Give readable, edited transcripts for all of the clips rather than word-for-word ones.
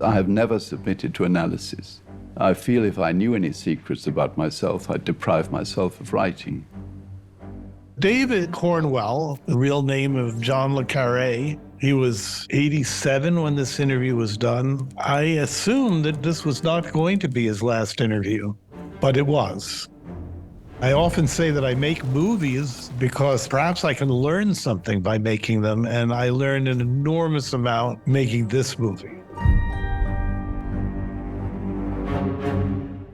I have never submitted to analysis. I feel if I knew any secrets about myself, I'd deprive myself of writing. David Cornwell, the real name of John le Carré, he was 87 when this interview was done. I assumed that this was not going to be his last interview, but it was. I often say that I make movies because perhaps I can learn something by making them, and I learned an enormous amount making this movie.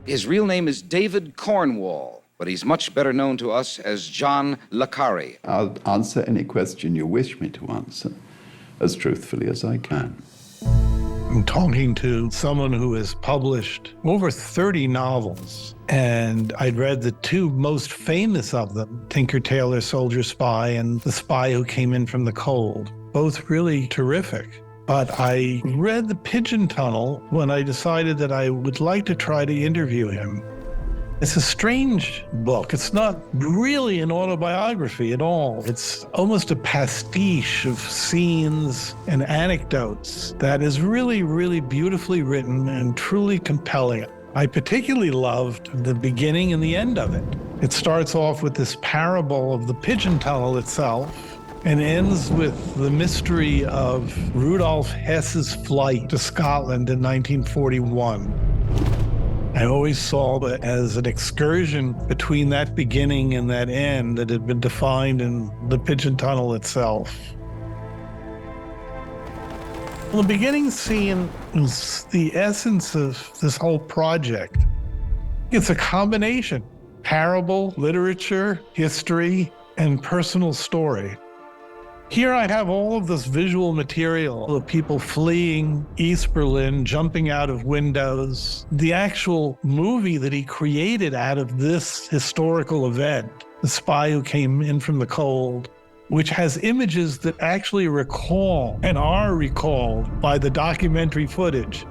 His real name is David Cornwell, but he's much better known to us as John le Carré. I'll answer any question you wish me to answer as truthfully as I can. I'm talking to someone who has published over 30 novels, and I'd read the two most famous of them, Tinker, Tailor, Soldier, Spy, and The Spy Who Came In From the Cold, both really terrific. But I read The Pigeon Tunnel when I decided that I would like to try to interview him. It's a strange book. It's not really an autobiography at all. It's almost a pastiche of scenes and anecdotes that is really, really beautifully written and truly compelling. I particularly loved the beginning and the end of it. It starts off with this parable of the Pigeon Tunnel itself and ends with the mystery of Rudolf Hess's flight to Scotland in 1941. I always saw it as an excursion between that beginning and that end that had been defined in the Pigeon Tunnel itself. Well, the beginning scene is the essence of this whole project. It's a combination: parable, literature, history, and personal story. Here I have all of this visual material of people fleeing East Berlin, jumping out of windows. The actual movie that he created out of this historical event, The Spy Who Came In From the Cold, which has images that actually recall and are recalled by the documentary footage.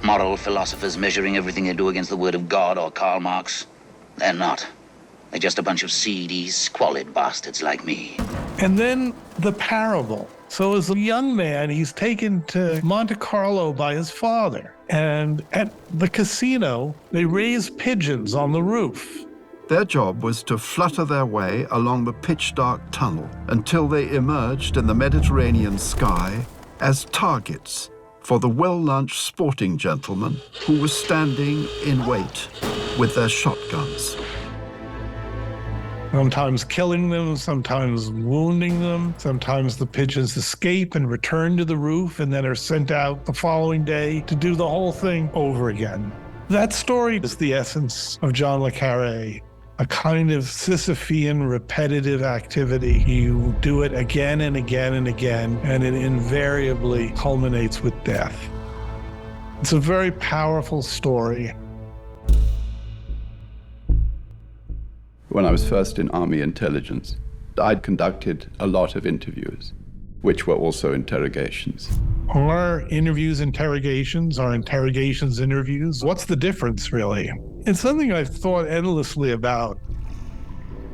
Moral philosophers measuring everything they do against the word of God or Karl Marx. They're not. They're just a bunch of seedy, squalid bastards like me. And then the parable. So as a young man, he's taken to Monte Carlo by his father. And at the casino, they raise pigeons on the roof. Their job was to flutter their way along the pitch-dark tunnel until they emerged in the Mediterranean sky as targets for the well-lunched sporting gentlemen who were standing in wait with their shotguns. Sometimes killing them, sometimes wounding them. Sometimes the pigeons escape and return to the roof and then are sent out the following day to do the whole thing over again. That story is the essence of John le Carré, a kind of Sisyphean repetitive activity. You do it again and again and again, and it invariably culminates with death. It's a very powerful story. When I was first in Army intelligence, I'd conducted a lot of interviews, which were also interrogations. Are interviews interrogations? Are interrogations interviews? What's the difference, really? It's something I've thought endlessly about.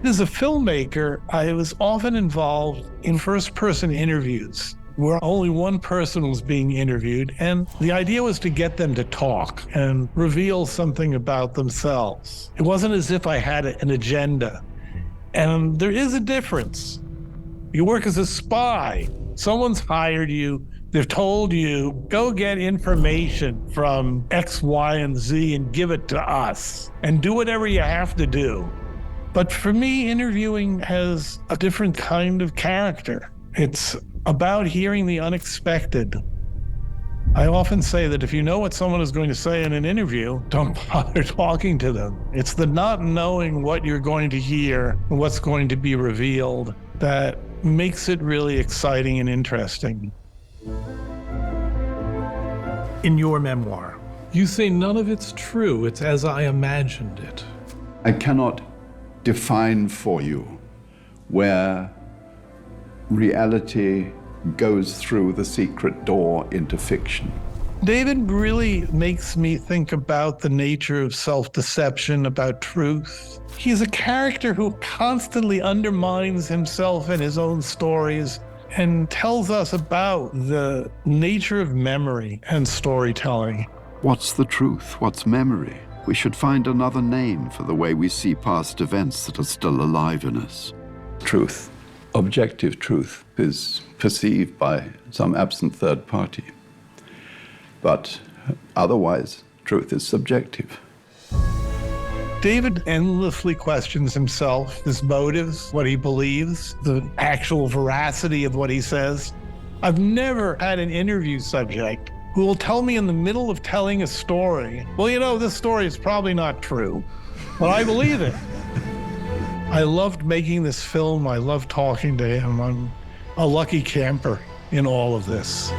As a filmmaker, I was often involved in first-person interviews where only one person was being interviewed, and the idea was to get them to talk and reveal something about themselves. It wasn't as if I had an agenda. And there is a difference. You work as a spy. Someone's hired you. They've told you, go get information from X, Y, and Z and give it to us, and do whatever you have to do. But for me, interviewing has a different kind of character. It's about hearing the unexpected. I often say that if you know what someone is going to say in an interview, don't bother talking to them. It's the not knowing what you're going to hear and what's going to be revealed that makes it really exciting and interesting. In your memoir, you say none of it's true. It's as I imagined it. I cannot define for you where reality goes through the secret door into fiction. David really makes me think about the nature of self-deception, about truth. He's a character who constantly undermines himself and his own stories and tells us about the nature of memory and storytelling. What's the truth? What's memory? We should find another name for the way we see past events that are still alive in us. Truth, objective truth, is perceived by some absent third party. But otherwise, truth is subjective. David endlessly questions himself, his motives, what he believes, the actual veracity of what he says. I've never had an interview subject who will tell me in the middle of telling a story, well, you know, this story is probably not true, but I believe it. I loved making this film. I loved talking to him. I'm a lucky camper in all of this.